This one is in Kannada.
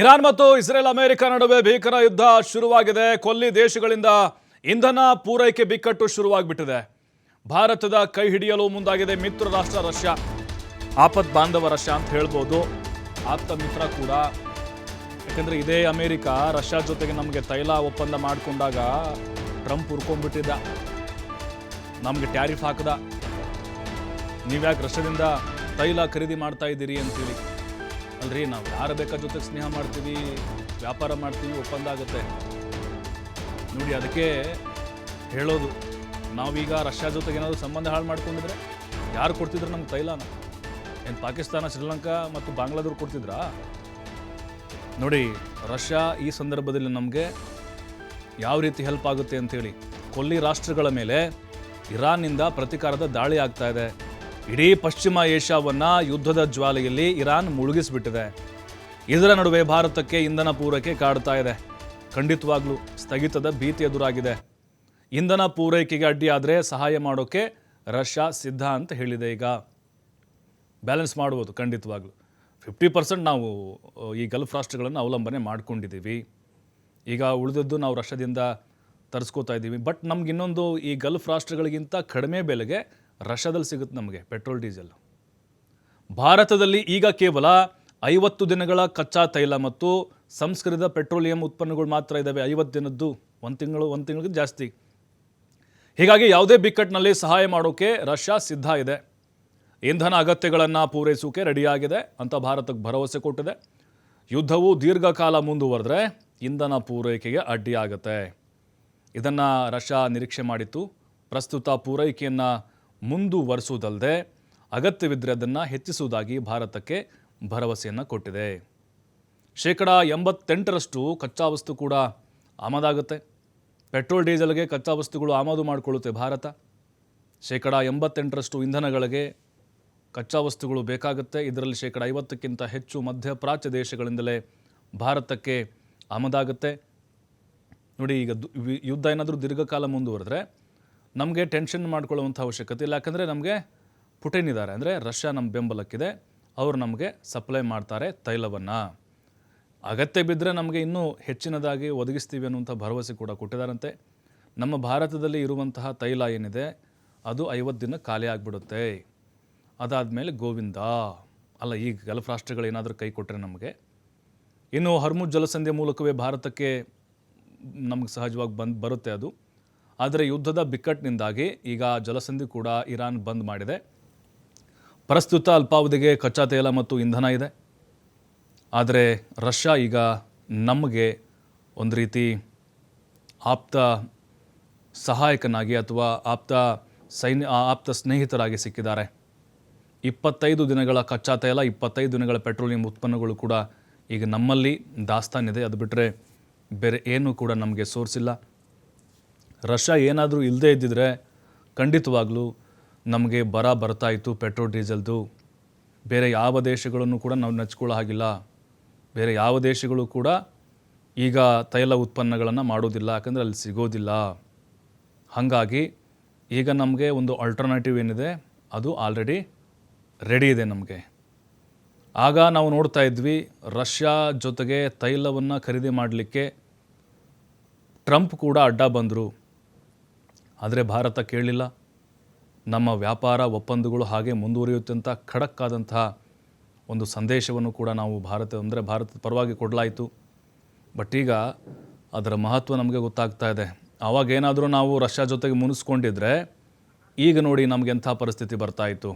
ಇರಾನ್ ಮತ್ತು ಇಸ್ರೇಲ್ ಅಮೆರಿಕ ನಡುವೆ ಭೀಕರ ಯುದ್ಧ ಶುರುವಾಗಿದೆ. ಕೊಲ್ಲಿ ದೇಶಗಳಿಂದ ಇಂಧನ ಪೂರೈಕೆ ಬಿಕ್ಕಟ್ಟು ಶುರುವಾಗ್ಬಿಟ್ಟಿದೆ. ಭಾರತದ ಕೈ ಹಿಡಿಯಲು ಮುಂದಾಗಿದೆ ಮಿತ್ರ ರಾಷ್ಟ್ರ ರಷ್ಯಾ. ಆಪತ್ ಬಾಂಧವ ರಷ್ಯಾ ಅಂತ ಹೇಳ್ಬೋದು, ಆಪ್ತ ಮಿತ್ರ ಕೂಡ. ಯಾಕಂದ್ರೆ ಇದೇ ಅಮೆರಿಕ ರಷ್ಯಾ ಜೊತೆಗೆ ನಮಗೆ ತೈಲ ಒಪ್ಪಂದ ಮಾಡಿಕೊಂಡಾಗ ಟ್ರಂಪ್ ಹುರ್ಕೊಂಡ್ಬಿಟ್ಟಿದ್ದ, ನಮಗೆ ಟ್ಯಾರಿಫ್ ಹಾಕದ. ನೀವ್ಯಾಕೆ ರಷ್ಯಾದಿಂದ ತೈಲ ಖರೀದಿ ಮಾಡ್ತಾ ಇದ್ದೀರಿ ಅಂತೇಳಿ. ಅಲ್ರಿ, ನಾವು ಯಾರು ಬೇಕಾದ ಜೊತೆಗೆ ಸ್ನೇಹ ಮಾಡ್ತೀವಿ, ವ್ಯಾಪಾರ ಮಾಡ್ತೀವಿ, ಒಪ್ಪಂದ ಆಗುತ್ತೆ ನೋಡಿ. ಅದಕ್ಕೆ ಹೇಳೋದು, ನಾವೀಗ ರಷ್ಯಾ ಜೊತೆಗೆ ಏನಾದರೂ ಸಂಬಂಧ ಹಾಳು ಮಾಡ್ಕೊಂಡಿದ್ರೆ ಯಾರು ಕೊಡ್ತಿದ್ರು ನಮ್ಗೆ ತೈಲನ? ಏನು ಪಾಕಿಸ್ತಾನ, ಶ್ರೀಲಂಕಾ ಮತ್ತು ಬಾಂಗ್ಲಾದೇಶ ಕೊಡ್ತಿದ್ರಾ? ನೋಡಿ, ರಷ್ಯಾ ಈ ಸಂದರ್ಭದಲ್ಲಿ ನಮಗೆ ಯಾವ ರೀತಿ ಹೆಲ್ಪ್ ಆಗುತ್ತೆ ಅಂಥೇಳಿ. ಕೊಲ್ಲಿ ರಾಷ್ಟ್ರಗಳ ಮೇಲೆ ಇರಾನ್ನಿಂದ ಪ್ರತೀಕಾರದ ದಾಳಿ ಆಗ್ತಾ ಇದೆ. ಇಡೀ ಪಶ್ಚಿಮ ಏಷ್ಯಾವನ್ನು ಯುದ್ಧದ ಜ್ವಾಲೆಯಲ್ಲಿ ಇರಾನ್ ಮುಳುಗಿಸ್ಬಿಟ್ಟಿದೆ. ಇದರ ನಡುವೆ ಭಾರತಕ್ಕೆ ಇಂಧನ ಪೂರೈಕೆ ಕಾಡ್ತಾ ಇದೆ. ಖಂಡಿತವಾಗ್ಲೂ ಸ್ಥಗಿತದ ಭೀತಿ ಎದುರಾಗಿದೆ. ಇಂಧನ ಪೂರೈಕೆಗೆ ಅಡ್ಡಿಯಾದರೆ ಸಹಾಯ ಮಾಡೋಕ್ಕೆ ರಷ್ಯಾ ಸಿದ್ಧ ಅಂತ ಹೇಳಿದೆ. ಈಗ ಬ್ಯಾಲೆನ್ಸ್ ಮಾಡ್ಬೋದು ಖಂಡಿತವಾಗ್ಲೂ. 50% ನಾವು ಈ ಗಲ್ಫ್ ರಾಷ್ಟ್ರಗಳನ್ನು ಅವಲಂಬನೆ ಮಾಡ್ಕೊಂಡಿದ್ದೀವಿ. ಈಗ ಉಳಿದದ್ದು ನಾವು ರಷ್ಯಾದಿಂದ ತರಿಸ್ಕೋತಾ ಇದ್ದೀವಿ. ಬಟ್ ನಮ್ಗೆ ಇನ್ನೊಂದು, ಈ ಗಲ್ಫ್ ರಾಷ್ಟ್ರಗಳಿಗಿಂತ ಕಡಿಮೆ ಬೆಲೆಗೆ ರಷ್ಯಾದಲ್ಲಿ ಸಿಗುತ್ತೆ ನಮಗೆ ಪೆಟ್ರೋಲ್, ಡೀಸೆಲ್. ಭಾರತದಲ್ಲಿ ಈಗ ಕೇವಲ 50 ದಿನಗಳ ಕಚ್ಚಾ ತೈಲ ಮತ್ತು ಸಂಸ್ಕರಿತ ಪೆಟ್ರೋಲಿಯಂ ಉತ್ಪನ್ನಗಳು ಮಾತ್ರ ಇದ್ದಾವೆ. 50 ದಿನದ್ದು, ಒಂದು ತಿಂಗಳಿಗೆ ಜಾಸ್ತಿ. ಹೀಗಾಗಿ ಯಾವುದೇ ಬಿಕ್ಕಟ್ಟಿನಲ್ಲಿ ಸಹಾಯ ಮಾಡೋಕ್ಕೆ ರಷ್ಯಾ ಸಿದ್ಧ ಇದೆ. ಇಂಧನ ಅಗತ್ಯಗಳನ್ನು ಪೂರೈಸೋಕೆ ರೆಡಿಯಾಗಿದೆ ಅಂತ ಭಾರತಕ್ಕೆ ಭರವಸೆ ಕೊಟ್ಟಿದೆ. ಯುದ್ಧವು ದೀರ್ಘಕಾಲ ಮುಂದುವರೆದ್ರೆ ಇಂಧನ ಪೂರೈಕೆಗೆ ಅಡ್ಡಿಯಾಗುತ್ತೆ. ಇದನ್ನು ರಷ್ಯಾ ನಿರೀಕ್ಷೆ ಮಾಡಿತ್ತು. ಪ್ರಸ್ತುತ ಪೂರೈಕೆಯನ್ನು ಮುಂದುವರಿಸುವುದಲ್ಲದೆ ಅಗತ್ಯವಿದ್ದರೆ ಅದನ್ನು ಹೆಚ್ಚಿಸುವುದಾಗಿ ಭಾರತಕ್ಕೆ ಭರವಸೆಯನ್ನು ಕೊಟ್ಟಿದೆ. 88% ಕಚ್ಚಾ ವಸ್ತು ಕೂಡ ಆಮದಾಗುತ್ತೆ. ಪೆಟ್ರೋಲ್, ಡೀಸೆಲ್ಗೆ ಕಚ್ಚಾ ವಸ್ತುಗಳು ಆಮದು ಮಾಡಿಕೊಳ್ಳುತ್ತೆ ಭಾರತ. 88% ಇಂಧನಗಳಿಗೆ ಕಚ್ಚಾ ವಸ್ತುಗಳು ಬೇಕಾಗುತ್ತೆ. ಇದರಲ್ಲಿ 50%ಕ್ಕಿಂತ ಹೆಚ್ಚು ಮಧ್ಯಪ್ರಾಚ್ಯ ದೇಶಗಳಿಂದಲೇ ಭಾರತಕ್ಕೆ ಆಮದಾಗುತ್ತೆ. ನೋಡಿ, ಈಗ ಯುದ್ಧ ಏನಾದರೂ ದೀರ್ಘಕಾಲ ಮುಂದುವರೆದ್ರೆ ನಮಗೆ ಟೆನ್ಷನ್ ಮಾಡ್ಕೊಳ್ಳುವಂಥ ಅವಶ್ಯಕತೆ ಇಲ್ಲ. ಯಾಕಂದರೆ ನಮಗೆ ಪುಟಿನ್ ಇದ್ದಾರೆ, ಅಂದರೆ ರಷ್ಯಾ ನಮ್ಮ ಬೆಂಬಲಕ್ಕಿದೆ. ಅವರು ನಮಗೆ ಸಪ್ಲೈ ಮಾಡ್ತಾರೆ ತೈಲವನ್ನು. ಅಗತ್ಯ ಬಿದ್ದರೆ ನಮಗೆ ಇನ್ನೂ ಹೆಚ್ಚಿನದಾಗಿ ಒದಗಿಸ್ತೀವಿ ಅನ್ನುವಂಥ ಭರವಸೆ ಕೂಡ ಕೊಟ್ಟಿದ್ದಾರಂತೆ. ನಮ್ಮ ಭಾರತದಲ್ಲಿ ಇರುವಂತಹ ತೈಲ ಏನಿದೆ ಅದು 50 ದಿನ ಖಾಲಿ ಆಗಿಬಿಡುತ್ತೆ. ಅದಾದಮೇಲೆ ಗೋವಿಂದ. ಅಲ್ಲ, ಈ ಗಲ್ಫ್ ರಾಷ್ಟ್ರಗಳು ಏನಾದರೂ ಕೈ ಕೊಟ್ಟರೆ ನಮಗೆ, ಇನ್ನು ಹರ್ಮುಜ್ ಜಲಸಂಧಿಯ ಮೂಲಕವೇ ಭಾರತಕ್ಕೆ ನಮಗೆ ಸಹಜವಾಗಿ ಬರುತ್ತೆ ಅದು. ಆದರೆ ಯುದ್ಧದ ಬಿಕ್ಕಟ್ಟಿನಿಂದಾಗಿ ಈಗ ಜಲಸಂಧಿ ಕೂಡ ಇರಾನ್ ಬಂದ್ ಮಾಡಿದೆ. ಪ್ರಸ್ತುತ ಅಲ್ಪಾವಧಿಗೆ ಕಚ್ಚಾ ತೈಲ ಮತ್ತು ಇಂಧನ ಇದೆ. ಆದರೆ ರಷ್ಯಾ ಈಗ ನಮಗೆ ಒಂದು ರೀತಿ ಆಪ್ತ ಸಹಾಯಕನಾಗಿ ಅಥವಾ ಆಪ್ತ ಸ್ನೇಹಿತರಾಗಿ ಸಿಕ್ಕಿದ್ದಾರೆ. 25 ದಿನಗಳ ಕಚ್ಚಾ ತೈಲ, 25 ದಿನಗಳ ಪೆಟ್ರೋಲಿಯಂ ಉತ್ಪನ್ನಗಳು ಕೂಡ ಈಗ ನಮ್ಮಲ್ಲಿ ದಾಸ್ತಾನಿದೆ. ಅದು ಬಿಟ್ಟರೆ ಬೇರೆ ಏನೂ ಕೂಡ ನಮಗೆ ಸೋರ್ಸ್ ಇಲ್ಲ. ರಷ್ಯಾ ಏನಾದರೂ ಇಲ್ಲದೇ ಇದ್ದಿದ್ರೆ ಖಂಡಿತವಾಗ್ಲೂ ನಮಗೆ ಬರ್ತಾ ಇತ್ತು ಪೆಟ್ರೋಲ್, ಡೀಸೆಲ್ದು. ಬೇರೆ ಯಾವ ದೇಶಗಳನ್ನು ಕೂಡ ನಾವು ನೆಚ್ಕೊಳ್ಳೋ ಹಾಗಿಲ್ಲ. ಬೇರೆ ಯಾವ ದೇಶಗಳು ಕೂಡ ಈಗ ತೈಲ ಉತ್ಪನ್ನಗಳನ್ನು ಮಾಡೋದಿಲ್ಲ, ಯಾಕಂದರೆ ಅಲ್ಲಿ ಸಿಗೋದಿಲ್ಲ. ಹಾಗಾಗಿ ಈಗ ನಮಗೆ ಒಂದು ಆಲ್ಟರ್ನೇಟಿವ್ ಏನಿದೆ ಅದು ಆಲ್ರೆಡಿ ರೆಡಿ ಇದೆ ನಮಗೆ. ಆಗ ನಾವು ನೋಡ್ತಾ ಇದ್ವಿ, ರಷ್ಯಾ ಜೊತೆಗೆ ತೈಲವನ್ನು ಖರೀದಿ ಮಾಡಲಿಕ್ಕೆ ಟ್ರಂಪ್ ಕೂಡ ಅಡ್ಡ ಬಂದರು. ಆದರೆ ಭಾರತ ಕೇಳಲಿಲ್ಲ. ನಮ್ಮ ವ್ಯಾಪಾರ ಒಪ್ಪಂದಗಳು ಹಾಗೆ ಮುಂದುವರಿಯುತ್ತೆ ಅಂತ ಖಡಕ್ ಆದಂತಹ ಒಂದು ಸಂದೇಶವನ್ನು ಕೂಡ ನಾವು ಭಾರತದ ಪರವಾಗಿ ಕೊಡಲಾಯಿತು. ಬಟ್ ಈಗ ಅದರ ಮಹತ್ವ ನಮಗೆ ಗೊತ್ತಾಗ್ತಾ ಇದೆ. ಆವಾಗೇನಾದರೂ ನಾವು ರಷ್ಯಾ ಜೊತೆಗೆ ಮುನಿಸ್ಕೊಂಡಿದ್ರೆ ಈಗ ನೋಡಿ ನಮಗೆ ಎಂಥ ಪರಿಸ್ಥಿತಿ ಬರ್ತಾಯಿತ್ತು.